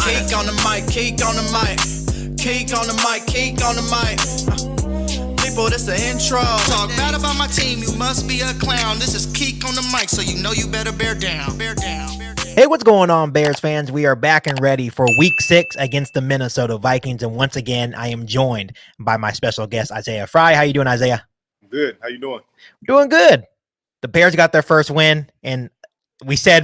Cake on the mic, cake on the mic, cake on the mic, cake on the mic. People, this the intro. Talk bad about my team, you must be a clown. This is Keek on the mic, so you know you better bear down. Bear down. Hey, what's going on, Bears fans? We are back and ready for Week 6 against the Minnesota Vikings, and once again, I am joined by my special guest, Isaiah Frey. How you doing, Isaiah? Good. How you doing? Doing good. The Bears got their first win, and we said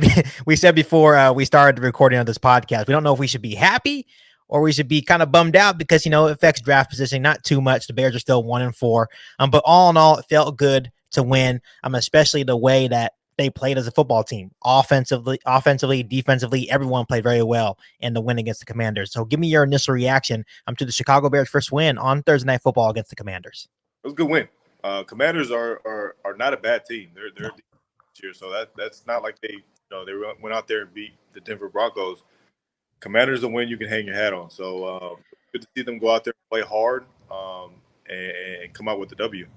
before we started the recording of this podcast, we don't know if we should be happy or we should be kind of bummed out because, it affects draft positioning, not too much. The Bears are still 1-4, but all in all, it felt good to win, especially the way that they played as a football team, offensively, defensively. Everyone played very well in the win against the Commanders. So give me your initial reaction to the Chicago Bears' first win on Thursday Night Football against the Commanders. It was a good win. Commanders are not a bad team. They're this year, so that's not like they went out there and beat the Denver Broncos. Commanders a win you can hang your hat on. So good to see them go out there and play hard and come out with the W.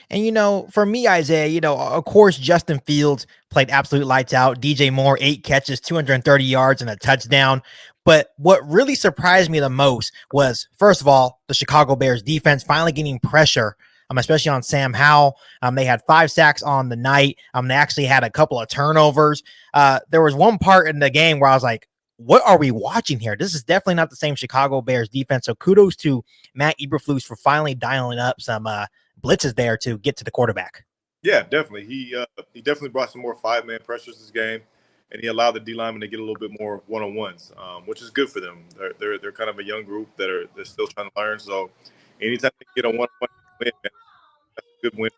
And, for me, Isaiah, of course, Justin Fields played absolute lights out. DJ Moore, 8 catches, 230 yards, and a touchdown. But what really surprised me the most was, first of all, the Chicago Bears defense finally getting pressure, especially on Sam Howell. They had 5 sacks on the night. They actually had a couple of turnovers. There was one part in the game where I was like, what are we watching here? This is definitely not the same Chicago Bears defense. So kudos to Matt Eberflus for finally dialing up some blitzes there to get to the quarterback. Yeah, definitely. He definitely brought some more 5-man pressures this game, and he allowed the D linemen to get a little bit more one-on-ones, which is good for them. They're kind of a young group they're still trying to learn. So anytime they get a one-on-one win, that's a good win.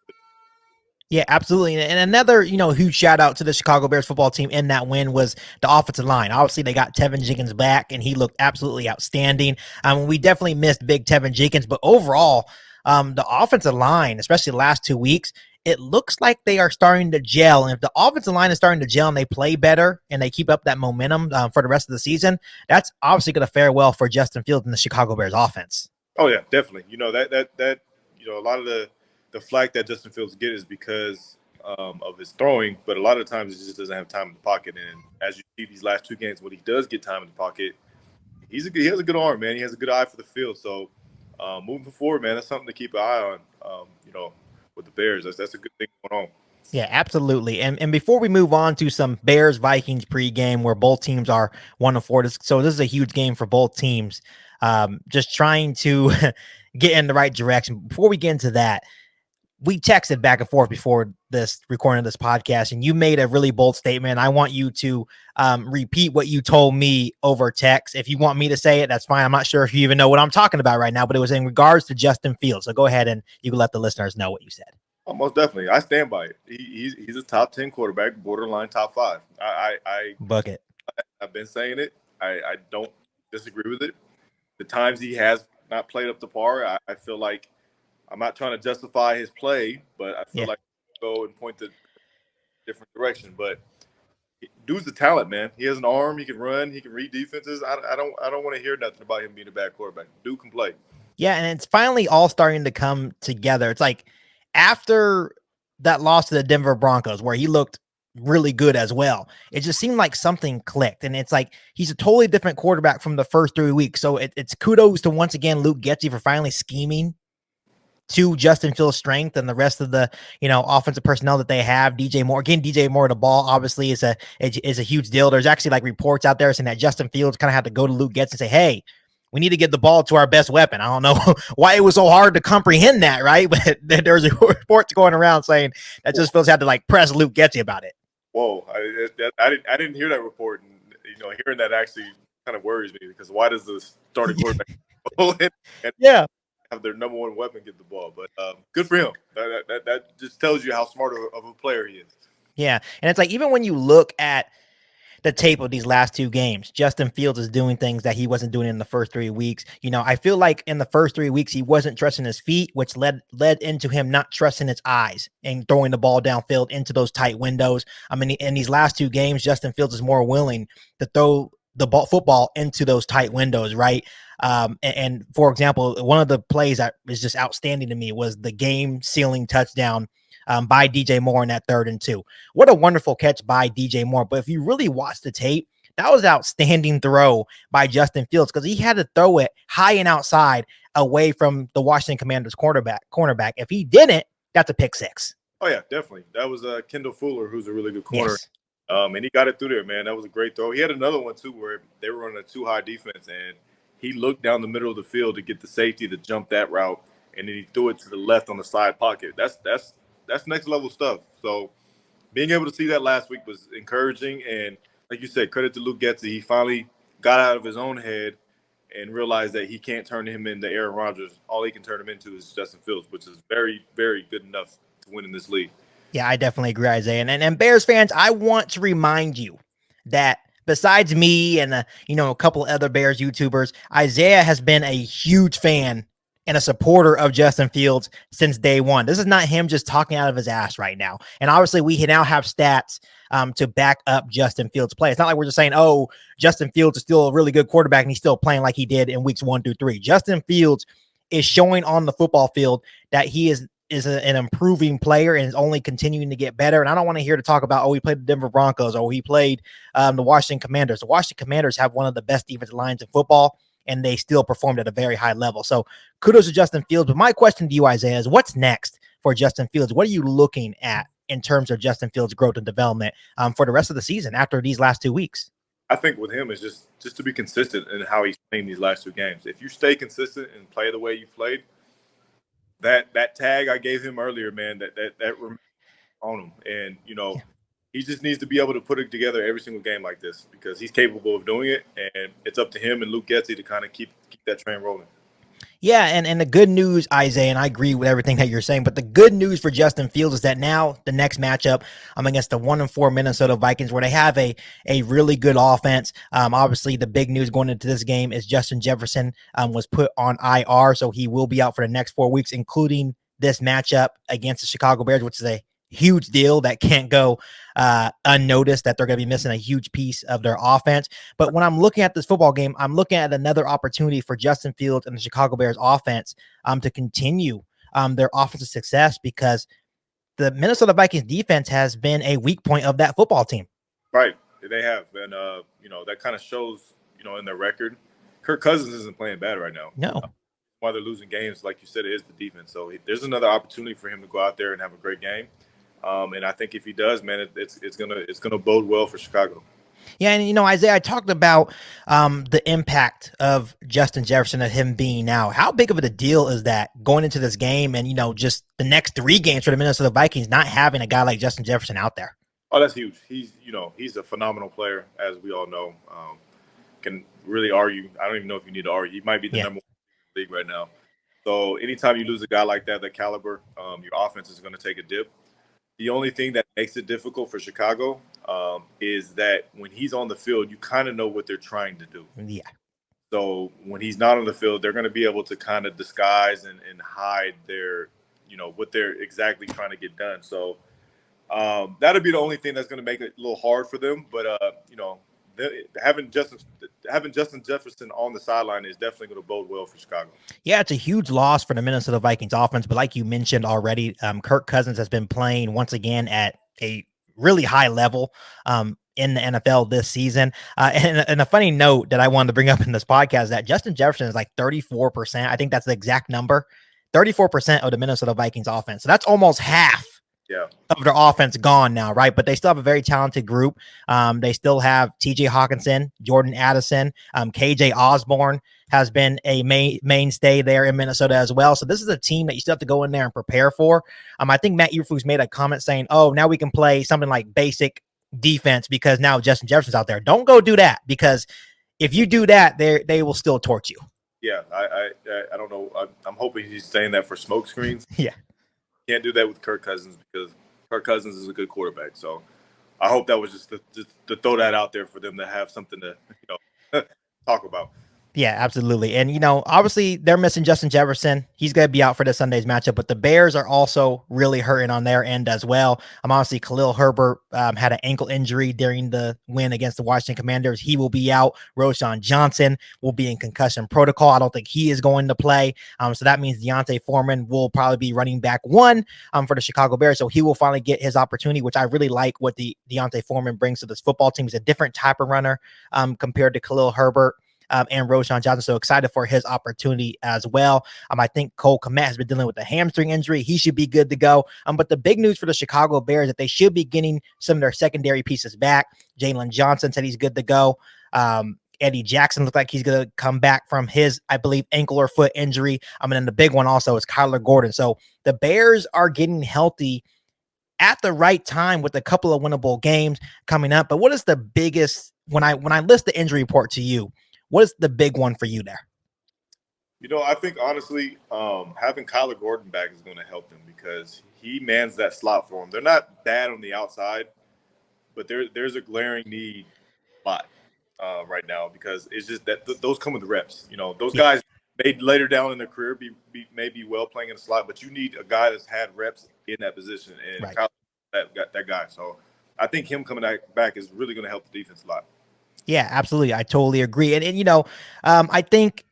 Yeah, absolutely. And another, huge shout out to the Chicago Bears football team in that win was the offensive line. Obviously, they got Tevin Jenkins back, and he looked absolutely outstanding. We definitely missed big Tevin Jenkins, but overall, the offensive line, especially the last 2 weeks, it looks like they are starting to gel. And if the offensive line is starting to gel and they play better and they keep up that momentum for the rest of the season, that's obviously going to fare well for Justin Fields and the Chicago Bears offense. Oh yeah, definitely. That a lot of the flack that Justin Fields gets is because of his throwing, but a lot of times he just doesn't have time in the pocket. And as you see these last 2 games, when he does get time in the pocket, he has a good arm, man. He has a good eye for the field. So moving forward, man, that's something to keep an eye on. With the Bears, that's a good thing going on. Yeah, absolutely. And before we move on to some Bears Vikings pregame where both teams are 1-4, so this is a huge game for both teams. Just trying to get in the right direction. Before we get into that, we texted back and forth before this recording of this podcast, and you made a really bold statement. I want you to repeat what you told me over text. If you want me to say it, that's fine. I'm not sure if you even know what I'm talking about right now, but it was in regards to Justin Fields. So go ahead and you can let the listeners know what you said. Oh, most definitely. I stand by it. He's a top 10 quarterback, borderline top 5. I bucket. I've been saying it. I don't disagree with it. The times he has not played up to par, I feel like I'm not trying to justify his play, but I feel like go and point to a different direction. But dude's a talent, man. He has an arm. He can run. He can read defenses. I don't want to hear nothing about him being a bad quarterback. Dude can play. Yeah, and it's finally all starting to come together. It's like after that loss to the Denver Broncos, where he looked really good as well, it just seemed like something clicked. And it's like he's a totally different quarterback from the first 3 weeks. So it's kudos to, once again, Luke Getsy for finally scheming to Justin Fields' strength and the rest of the, offensive personnel that they have. DJ Moore the ball obviously is a huge deal. There's actually like reports out there saying that Justin Fields kind of had to go to Luke Getsy and say, hey, we need to get the ball to our best weapon. I don't know why it was so hard to comprehend that, right? But there's reports going around saying that Justin Fields had to like press Luke Getsy about it. Whoa, I didn't hear that report, and hearing that actually kind of worries me because why does the starting quarterback have their number one weapon get the ball? But good for him. That just tells you how smart of a player he is. Yeah, and it's like even when you look at the tape of these last 2 games, Justin Fields is doing things that he wasn't doing in the first 3 weeks. I feel like in the first 3 weeks, he wasn't trusting his feet, which led into him not trusting his eyes and throwing the ball downfield into those tight windows. In these last 2 games, Justin Fields is more willing to throw the football into those tight windows, right? And for example, one of the plays that is just outstanding to me was the game-sealing touchdown by DJ Moore in that 3rd and 2. What a wonderful catch by DJ Moore. But if you really watch the tape, That was an outstanding throw by Justin Fields because he had to throw it high and outside away from the Washington Commanders cornerback. If he didn't, that's a pick six. Oh yeah, definitely. That was Kendall Fuller, who's a really good corner. Yes. And he got it through there, man. That was a great throw. He had another one too where they were running a too high defense, and he looked down the middle of the field to get the safety to jump that route, and then he threw it to the left on the side pocket. That's next level stuff. So being able to see that last week was encouraging, and like you said, credit to Luke Getsy. He finally got out of his own head and realized that he can't turn him into Aaron Rodgers. All he can turn him into is Justin Fields, which is very, very good enough to win in this league. Yeah, I definitely agree, Isaiah. And Bears fans, I want to remind you that besides me and a couple other Bears YouTubers, Isaiah has been a huge fan and a supporter of Justin Fields since day one. This is not him just talking out of his ass right now. And obviously, we now have stats to back up Justin Fields' play. It's not like we're just saying, oh, Justin Fields is still a really good quarterback and he's still playing like he did in weeks 1 through 3. Justin Fields is showing on the football field that he is an improving player and is only continuing to get better. And I don't want to hear to talk about, he played the Denver Broncos or he played the Washington Commanders. The Washington Commanders have one of the best defensive lines in football, and they still performed at a very high level. So kudos to Justin Fields. But my question to you, Isaiah, is what's next for Justin Fields? What are you looking at in terms of Justin Fields' growth and development for the rest of the season after these last 2 weeks? I think with him is just to be consistent in how he's playing these last 2 games. If you stay consistent and play the way you played, that tag I gave him earlier, man, that remains on him. And, he just needs to be able to put it together every single game like this because he's capable of doing it. And it's up to him and Luke Getsy to kind of keep that train rolling. Yeah, and the good news, Isaiah, and I agree with everything that you're saying, but the good news for Justin Fields is that now the next matchup against the 1-4 Minnesota Vikings, where they have a really good offense. Obviously, the big news going into this game is Justin Jefferson was put on IR, so he will be out for the next 4 weeks, including this matchup against the Chicago Bears, which is a huge deal that can't go unnoticed, that they're going to be missing a huge piece of their offense. But when I'm looking at this football game, I'm looking at another opportunity for Justin Fields and the Chicago Bears offense to continue their offensive success, because the Minnesota Vikings defense has been a weak point of that football team. Right. They have. And, that kind of shows, in their record. Kirk Cousins isn't playing bad right now. No. While they're losing games, like you said, it is the defense. So there's another opportunity for him to go out there and have a great game. And I think if he does, man, it's gonna bode well for Chicago. Yeah, and Isaiah, I talked about the impact of Justin Jefferson and him being out. How big of a deal is that going into this game and just the next 3 games for the Minnesota Vikings not having a guy like Justin Jefferson out there? Oh, that's huge. He's a phenomenal player, as we all know. Can really argue. I don't even know if you need to argue. He might be the number 1 in the league right now. So anytime you lose a guy like that caliber, your offense is going to take a dip. The only thing that makes it difficult for Chicago is that when he's on the field, you kind of know what they're trying to do. Yeah. So when he's not on the field, they're going to be able to kind of disguise and hide their, what they're exactly trying to get done. So that'll be the only thing that's going to make it a little hard for them. But, having Justin Jefferson on the sideline is definitely going to bode well for Chicago. Yeah, it's a huge loss for the Minnesota Vikings offense, but like you mentioned already, Kirk Cousins has been playing once again at a really high level in the NFL this season. And a funny note that I wanted to bring up in this podcast is that Justin Jefferson is like 34%. I think that's the exact number, 34% of the Minnesota Vikings offense. So that's almost half of their offense gone now, right? But they still have a very talented group. They still have TJ Hawkinson, Jordan Addison, KJ Osborne has been a mainstay there in Minnesota as well. So this is a team that you still have to go in there and prepare for. I think Matt Eberflus made a comment saying, now we can play something like basic defense because now Justin Jefferson's out there. Don't go do that, because if you do that, they will still torch you. Yeah, I don't know. I'm hoping he's saying that for smoke screens. Yeah. Can't do that with Kirk Cousins because Kirk Cousins is a good quarterback. So I hope that was just to throw that out there for them to have something to talk about. Yeah, absolutely. And, obviously they're missing Justin Jefferson. He's going to be out for the Sunday's matchup, but the Bears are also really hurting on their end as well. Honestly, Khalil Herbert had an ankle injury during the win against the Washington Commanders. He will be out. Roshan Johnson will be in concussion protocol. I don't think he is going to play. So that means Deontay Foreman will probably be running back one for the Chicago Bears. So he will finally get his opportunity, which I really like what the Deontay Foreman brings to this football team. He's a different type of runner compared to Khalil Herbert. And Roshan Johnson. So excited for his opportunity as well. I think Cole Kmet has been dealing with a hamstring injury. He should be good to go. But the big news for the Chicago Bears is that they should be getting some of their secondary pieces back. Jalen Johnson said he's good to go. Eddie Jackson looked like he's going to come back from his, I believe, ankle or foot injury. And then the big one also is Kyler Gordon. So the Bears are getting healthy at the right time with a couple of winnable games coming up. But what is the biggest, when I list the injury report to you, what is the big one for you there? I think honestly, having Kyler Gordon back is going to help them because he mans that slot for them. They're not bad on the outside, but there's a glaring need spot right now because it's just that those come with the reps. Those guys may later down in their career may be well playing in the slot, but you need a guy that's had reps in that position, and right. Kyler, that guy. So I think him coming back is really going to help the defense a lot. Yeah, absolutely. I totally agree. And I think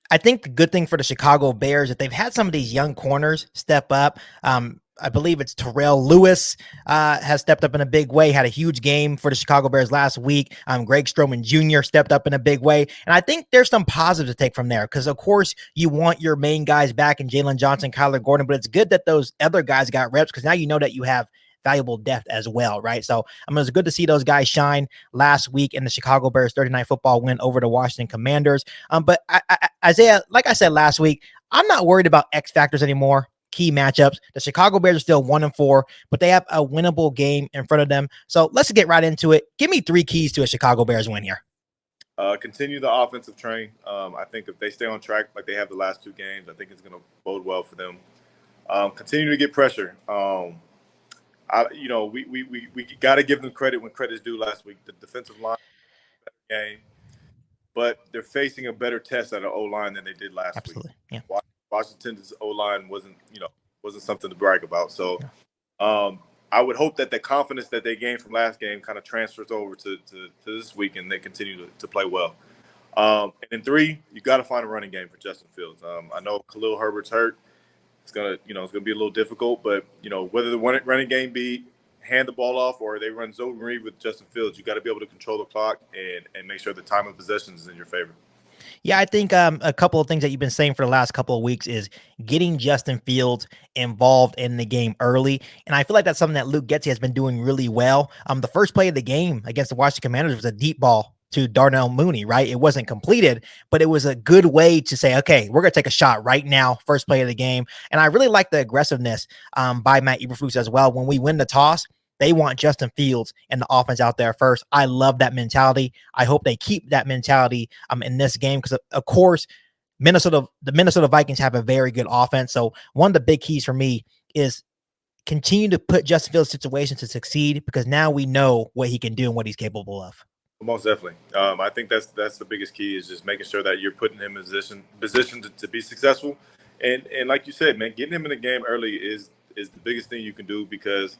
the good thing for the Chicago Bears is that they've had some of these young corners step up. I believe it's Terrell Lewis has stepped up in a big way, had a huge game for the Chicago Bears last week. Greg Stroman Jr. stepped up in a big way. And I think there's some positives to take from there because, of course, you want your main guys back in Jalen Johnson, Kyler Gordon, but it's good that those other guys got reps because now you know that you have valuable depth as well, right? So it was good to see those guys shine last week in the Chicago Bears Thursday Night Football win over the Washington Commanders. But Isaiah, like I said last week, I'm not worried about X factors anymore. Key matchups. The Chicago Bears are still 1-4, but they have a winnable game in front of them. So let's get right into it. Give me 3 keys to a Chicago Bears win here. Continue the offensive train. I think if they stay on track like they have the last 2 games, I think it's going to bode well for them. Continue to get pressure. We got to give them credit when credit's due last week. The defensive line game, but they're facing a better test at an O-line than they did last Absolutely. week. Yeah. Washington's O-line wasn't something to brag about. So I would hope that the confidence that they gained from last game kind of transfers over to this week and they continue to play well. And then 3, you got to find a running game for Justin Fields. I know Khalil Herbert's hurt. It's gonna be a little difficult, but whether the running game be hand the ball off or they run zone read with Justin Fields, you got to be able to control the clock and make sure the time of possession is in your favor. Yeah, I think a couple of things that you've been saying for the last couple of weeks is getting Justin Fields involved in the game early. And I feel like that's something that Luke Getsy has been doing really well. The first play of the game against the Washington Commanders was a deep ball to Darnell Mooney, right? It wasn't completed, but it was a good way to say, okay, we're going to take a shot right now, first play of the game. And I really like the aggressiveness by Matt Eberflus as well. When we win the toss, they want Justin Fields and the offense out there first. I love that mentality. I hope they keep that mentality in this game because, of course, the Minnesota Vikings have a very good offense. So one of the big keys for me is continue to put Justin Fields in situations to succeed because now we know what he can do and what he's capable of. Most definitely. I think that's the biggest key is just making sure that you're putting him in position to be successful. And like you said, man, getting him in the game early is the biggest thing you can do because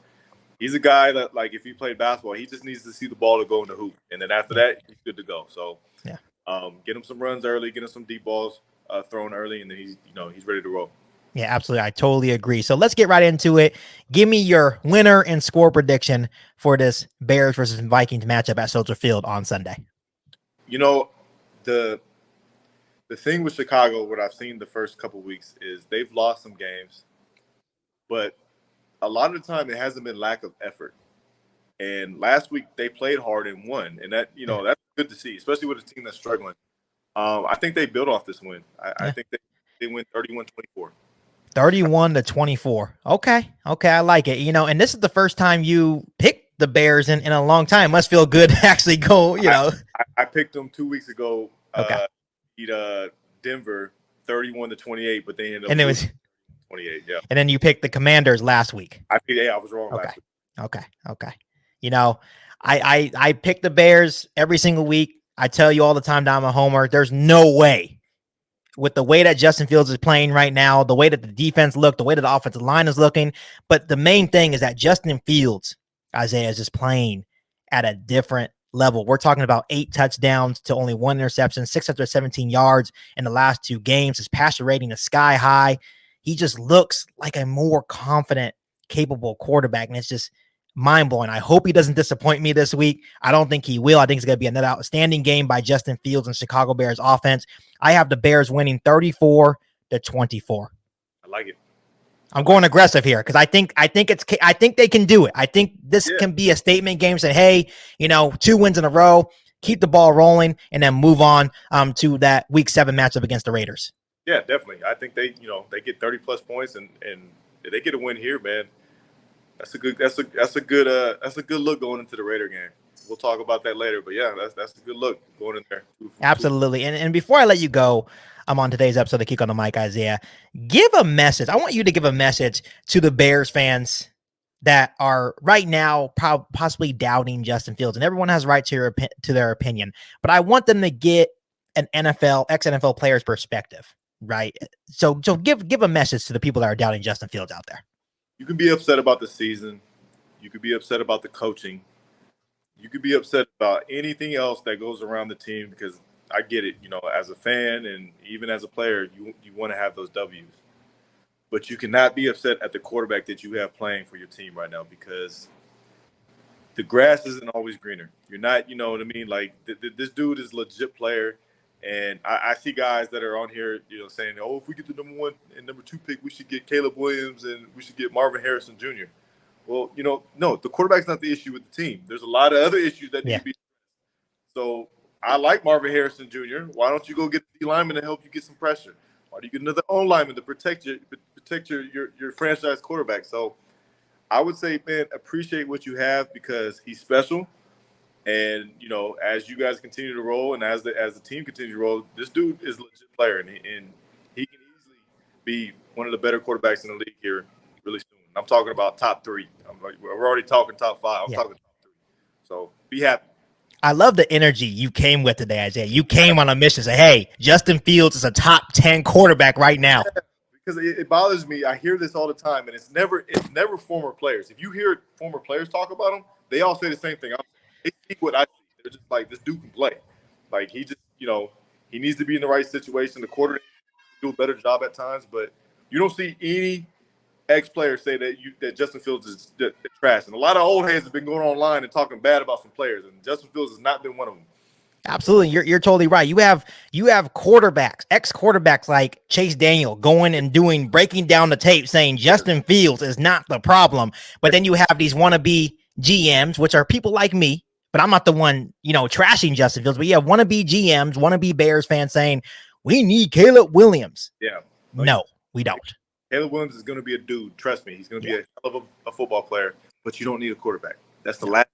he's a guy that, like, if he played basketball, he just needs to see the ball to go in the hoop. And then after that, he's good to go. So yeah, get him some runs early, get him some deep balls thrown early, and then he's ready to roll. Yeah, absolutely. I totally agree. So let's get right into it. Give me your winner and score prediction for this Bears versus Vikings matchup at Soldier Field on Sunday. The thing with Chicago, what I've seen the first couple of weeks is they've lost some games, but a lot of the time it hasn't been lack of effort. And last week they played hard and won, and that that's good to see, especially with a team that's struggling. I think they built off this win. I think they win 31-24. 31-24. Okay, I like it. And this is the first time you picked the Bears in a long time. Must feel good to actually go. I picked them 2 weeks ago. Beat Denver 31-28, but they ended up. And it was 28. Yeah. And then you picked the Commanders last week. I was wrong last week. Okay. I pick the Bears every single week. I tell you all the time that I'm a homer. There's no way with the way that Justin Fields is playing right now, the way that the defense looked, the way that the offensive line is looking. But the main thing is that Justin Fields, Isaiah, is just playing at a different level. We're talking about 8 touchdowns to only 1 interception, 617 yards in the last 2 games. His passer rating is sky high. He just looks like a more confident, capable quarterback, and it's just mind-blowing. I hope he doesn't disappoint me this week. I don't think he will. I think it's going to be another outstanding game by Justin Fields and Chicago Bears offense. I have the Bears winning 34-24. I like it. I'm going aggressive here because I think they can do it. I think this can be a statement game saying, hey, 2 wins in a row, keep the ball rolling, and then move on to that week 7 matchup against the Raiders. Yeah, definitely. I think they get 30 plus points and if they get a win here, man. That's a good look going into the Raider game. We'll talk about that later, but yeah, that's a good look going in there. Absolutely. And before I let you go, I'm on today's episode of Kick on the Mic, Isaiah. Give a message. I want you to give a message to the Bears fans that are right now possibly doubting Justin Fields, and everyone has a right to their opinion. But I want them to get an ex-NFL player's perspective, right? So give a message to the people that are doubting Justin Fields out there. You can be upset about the season. You could be upset about the coaching. You could be upset about anything else that goes around the team because I get it, as a fan and even as a player, you want to have those W's. But you cannot be upset at the quarterback that you have playing for your team right now because the grass isn't always greener. You're not, you know what I mean? Like this dude is a legit player. And I see guys that are on here, saying, oh, if we get the number 1 and number 2 pick, we should get Caleb Williams and we should get Marvin Harrison Jr. Well, no, the quarterback's not the issue with the team. There's a lot of other issues that need to be. So I like Marvin Harrison Jr. Why don't you go get the lineman to help you get some pressure? Why do you get another lineman to protect your franchise quarterback? So I would say, man, appreciate what you have because he's special. And, as you guys continue to roll and as the team continues to roll, this dude is a legit player, and he can easily be one of the better quarterbacks in the league here really soon. I'm talking about top 3. We're already talking top 5. I'm talking top 3. So be happy. I love the energy you came with today, Isaiah. You came on a mission to say, hey, Justin Fields is a top 10 quarterback right now. Yeah, because it bothers me. I hear this all the time, and it's never former players. If you hear former players talk about them, they all say the same thing. They see what I see. They're just like, this dude can play. Like, he just, he needs to be in the right situation. The quarterback do a better job at times, but you don't see any ex-players say that Justin Fields is trash. And a lot of old heads have been going online and talking bad about some players, and Justin Fields has not been one of them. Absolutely. You're totally right. You have quarterbacks, ex-quarterbacks like Chase Daniel going and breaking down the tape saying Justin Fields is not the problem. But then you have these wannabe GMs, which are people like me, but I'm not the one, trashing Justin Fields. But yeah, wannabe GMs, wannabe Bears fans saying we need Caleb Williams. Yeah. No, we don't. Caleb Williams is going to be a dude. Trust me. He's going to be a hell of a football player, but you don't need a quarterback. That's the last.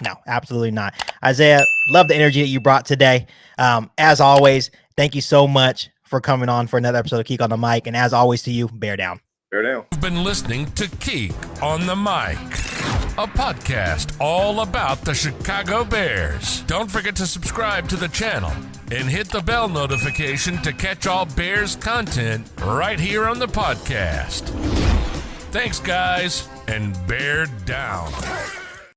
No, absolutely not. Isaiah, love the energy that you brought today. As always, thank you so much for coming on for another episode of Keek on the Mic. And as always to you, bear down. Bear down. You've been listening to Keek on the Mic, a podcast all about the Chicago Bears. Don't forget to subscribe to the channel and hit the bell notification to catch all Bears content right here on the podcast. Thanks, guys, and bear down.